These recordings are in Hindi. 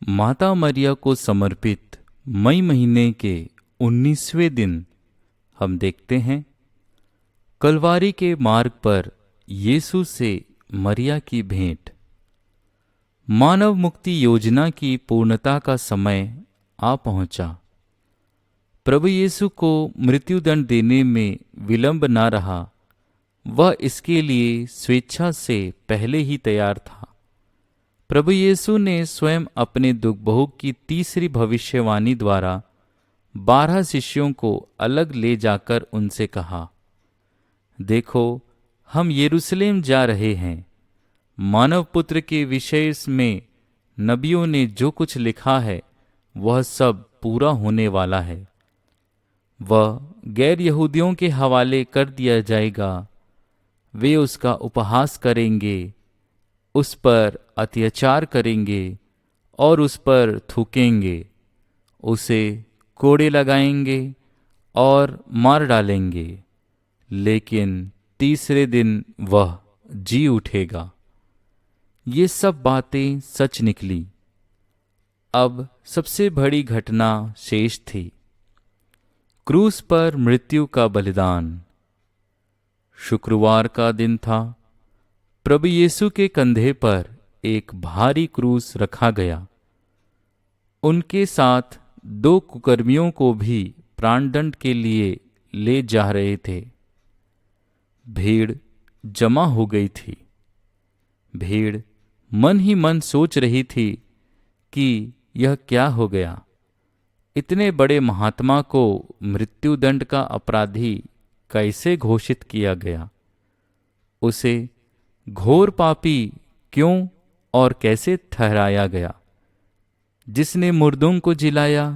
माता मरिया को समर्पित मई महीने के 19वें दिन हम देखते हैं कलवारी के मार्ग पर यीशु से मरिया की भेंट। मानव मुक्ति योजना की पूर्णता का समय आ पहुंचा। प्रभु यीशु को मृत्युदंड देने में विलंब न रहा। वह इसके लिए स्वेच्छा से पहले ही तैयार था। प्रभु यीशु ने स्वयं अपने दुख भोग की तीसरी भविष्यवाणी द्वारा 12 शिष्यों को अलग ले जाकर उनसे कहा, देखो, हम यरूशलेम जा रहे हैं। मानव पुत्र के विषय में नबियों ने जो कुछ लिखा है वह सब पूरा होने वाला है। वह गैर यहूदियों के हवाले कर दिया जाएगा। वे उसका उपहास करेंगे, उस पर अत्याचार करेंगे और उस पर थूकेंगे, उसे कोड़े लगाएंगे और मार डालेंगे, लेकिन तीसरे दिन वह जी उठेगा। ये सब बातें सच निकली। अब सबसे बड़ी घटना शेष थी, क्रूस पर मृत्यु का बलिदान। शुक्रवार का दिन था। प्रभु यीशु के कंधे पर एक भारी क्रूस रखा गया। उनके साथ 2 कुकर्मियों को भी प्राणदंड के लिए ले जा रहे थे। भीड़ जमा हो गई थी। भीड़ मन ही मन सोच रही थी कि यह क्या हो गया। इतने बड़े महात्मा को मृत्युदंड का अपराधी कैसे घोषित किया गया? उसे घोर पापी क्यों और कैसे ठहराया गया? जिसने मुर्दों को जिलाया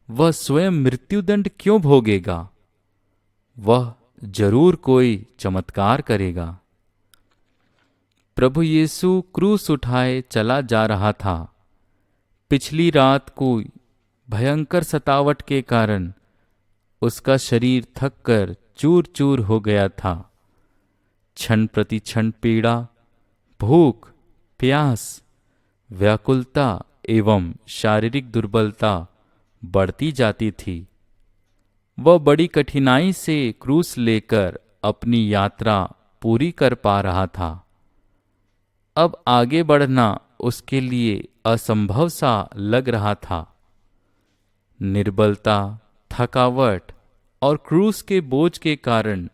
वह स्वयं मृत्युदंड क्यों भोगेगा? वह जरूर कोई चमत्कार करेगा। प्रभु यीशु क्रूस उठाए चला जा रहा था। पिछली रात को भयंकर सतावट के कारण उसका शरीर थककर चूर चूर हो गया था। क्षण प्रति क्षण पीड़ा, भूख, प्यास, व्याकुलता एवं शारीरिक दुर्बलता बढ़ती जाती थी। वह बड़ी कठिनाई से क्रूस लेकर अपनी यात्रा पूरी कर पा रहा था। अब आगे बढ़ना उसके लिए असंभव सा लग रहा था। निर्बलता, थकावट और क्रूस के बोझ के कारण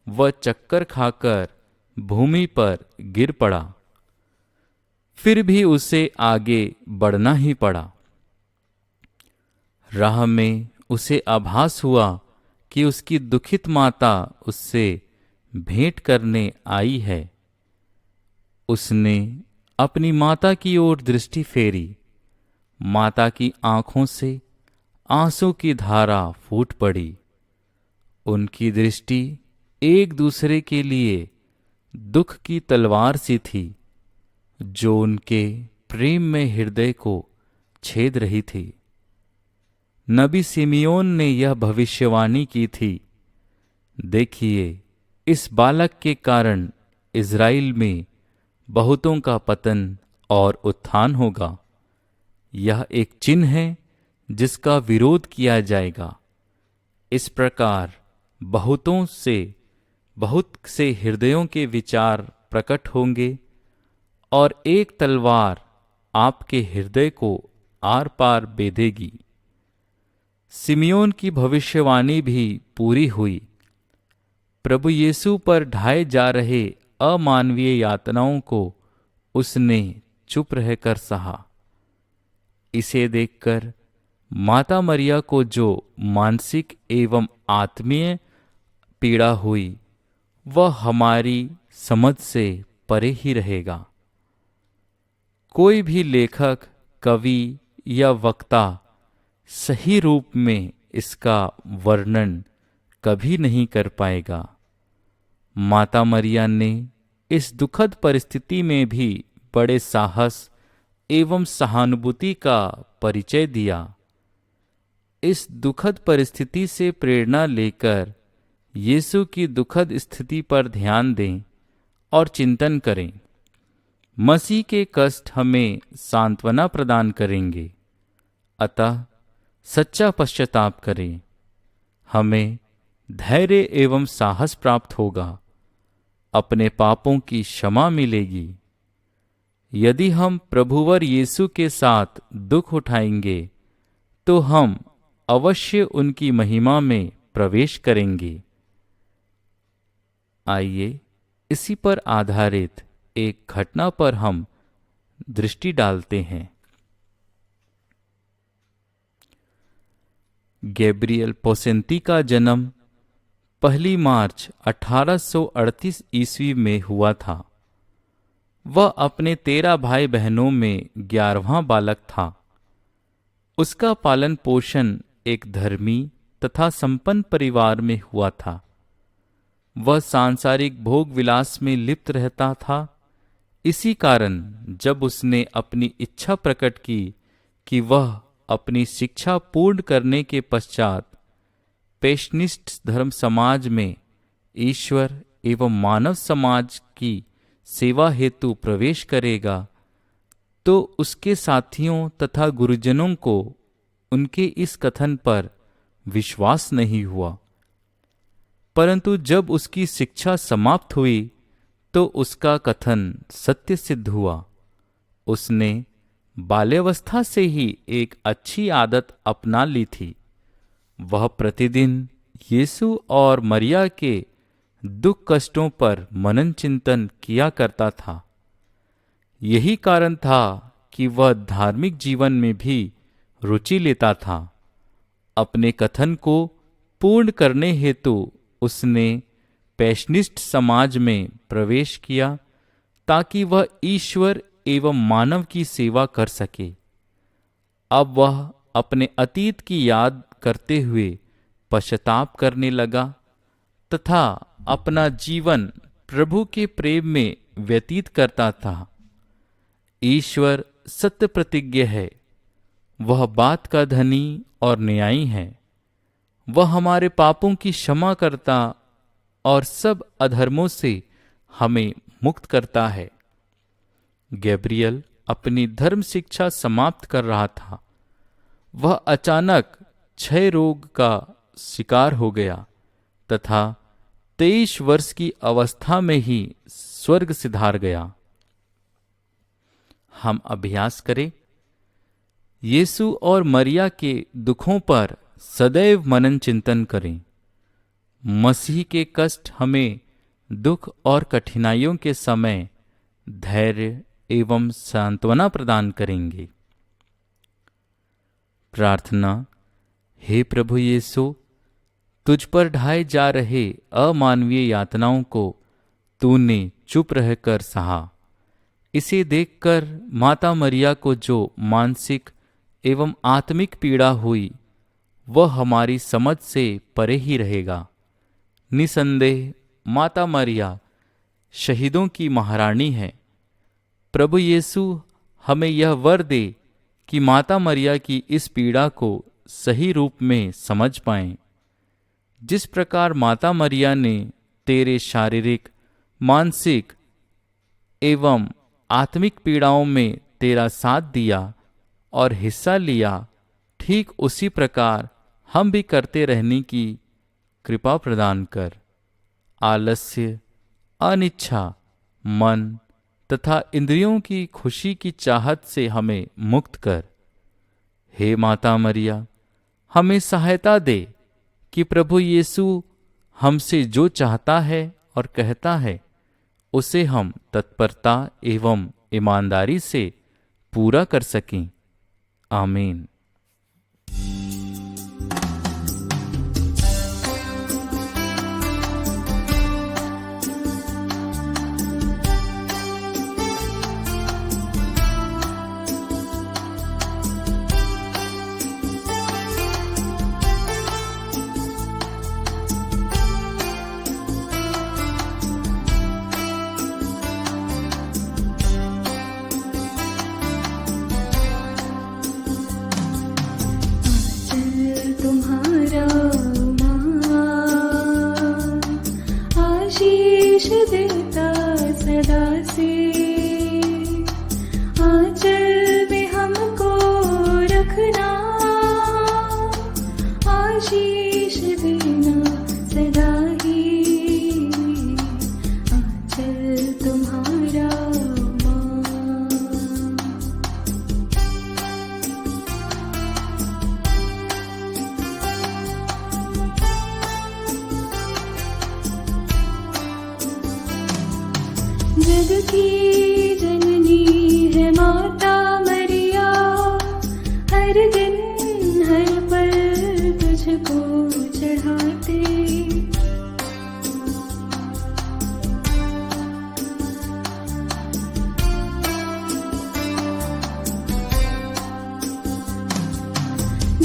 वह चक्कर खाकर भूमि पर गिर पड़ा। फिर भी उसे आगे बढ़ना ही पड़ा। राह में उसे आभास हुआ कि उसकी दुखित माता उससे भेंट करने आई है। उसने अपनी माता की ओर दृष्टि फेरी। माता की आंखों से आंसू की धारा फूट पड़ी। उनकी दृष्टि एक दूसरे के लिए दुख की तलवार सी थी, जो उनके प्रेम में हृदय को छेद रही थी। नबी सिमियोन ने यह भविष्यवाणी की थी, देखिए, इस बालक के कारण इज़राइल में बहुतों का पतन और उत्थान होगा। यह एक चिन्ह है जिसका विरोध किया जाएगा। इस प्रकार बहुत से हृदयों के विचार प्रकट होंगे और एक तलवार आपके हृदय को आर पार बेधेगी। सिमियोन की भविष्यवाणी भी पूरी हुई। प्रभु यीशु पर ढाए जा रहे अमानवीय यातनाओं को उसने चुप रहकर सहा। इसे देखकर माता मरिया को जो मानसिक एवं आत्मीय पीड़ा हुई वह हमारी समझ से परे ही रहेगा। कोई भी लेखक, कवि या वक्ता सही रूप में इसका वर्णन कभी नहीं कर पाएगा। माता मरिया ने इस दुखद परिस्थिति में भी बड़े साहस एवं सहानुभूति का परिचय दिया। इस दुखद परिस्थिति से प्रेरणा लेकर यीशु की दुखद स्थिति पर ध्यान दें और चिंतन करें। मसीह के कष्ट हमें सांत्वना प्रदान करेंगे। अतः सच्चा पश्चाताप करें, हमें धैर्य एवं साहस प्राप्त होगा, अपने पापों की क्षमा मिलेगी। यदि हम प्रभुवर यीशु के साथ दुख उठाएंगे तो हम अवश्य उनकी महिमा में प्रवेश करेंगे। आइए इसी पर आधारित एक घटना पर हम दृष्टि डालते हैं। गैब्रियल पोसेंती का जन्म 1 मार्च 1838 ईस्वी में हुआ था। वह अपने 13 भाई बहनों में 11वां बालक था। उसका पालन पोषण एक धर्मी तथा संपन्न परिवार में हुआ था। वह सांसारिक भोग विलास में लिप्त रहता था। इसी कारण जब उसने अपनी इच्छा प्रकट की कि वह अपनी शिक्षा पूर्ण करने के पश्चात पेशनिस्ट धर्म समाज में ईश्वर एवं मानव समाज की सेवा हेतु प्रवेश करेगा, तो उसके साथियों तथा गुरुजनों को उनके इस कथन पर विश्वास नहीं हुआ। परंतु जब उसकी शिक्षा समाप्त हुई तो उसका कथन सत्य सिद्ध हुआ। उसने बाल्यावस्था से ही एक अच्छी आदत अपना ली थी। वह प्रतिदिन यीशु और मरिया के दुख कष्टों पर मनन चिंतन किया करता था। यही कारण था कि वह धार्मिक जीवन में भी रुचि लेता था। अपने कथन को पूर्ण करने हेतु उसने पैशनिस्ट समाज में प्रवेश किया ताकि वह ईश्वर एवं मानव की सेवा कर सके। अब वह अपने अतीत की याद करते हुए पश्चाताप करने लगा तथा अपना जीवन प्रभु के प्रेम में व्यतीत करता था। ईश्वर सत्य प्रतिज्ञ है, वह बात का धनी और न्यायी है। वह हमारे पापों की क्षमा करता और सब अधर्मों से हमें मुक्त करता है। गैब्रियल अपनी धर्म शिक्षा समाप्त कर रहा था। वह अचानक क्षय रोग का शिकार हो गया तथा 23 वर्ष की अवस्था में ही स्वर्ग सिधार गया। हम अभ्यास करें। यीशु और मरिया के दुखों पर सदैव मनन चिंतन करें। मसीह के कष्ट हमें दुख और कठिनाइयों के समय धैर्य एवं सांत्वना प्रदान करेंगे। प्रार्थना। हे प्रभु यीशु, तुझ पर ढाए जा रहे अमानवीय यातनाओं को तूने चुप रहकर सहा। इसे देखकर माता मरिया को जो मानसिक एवं आत्मिक पीड़ा हुई वह हमारी समझ से परे ही रहेगा। निसंदेह माता मरिया शहीदों की महारानी है। प्रभु यीशु हमें यह वर दे कि माता मरिया की इस पीड़ा को सही रूप में समझ पाएं। जिस प्रकार माता मरिया ने तेरे शारीरिक, मानसिक एवं आत्मिक पीड़ाओं में तेरा साथ दिया और हिस्सा लिया, ठीक उसी प्रकार हम भी करते रहने की कृपा प्रदान कर। आलस्य, अनिच्छा, मन तथा इंद्रियों की खुशी की चाहत से हमें मुक्त कर। हे माता मरिया, हमें सहायता दे कि प्रभु यीशु हमसे जो चाहता है और कहता है उसे हम तत्परता एवं ईमानदारी से पूरा कर सकें। आमीन।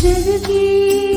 जग की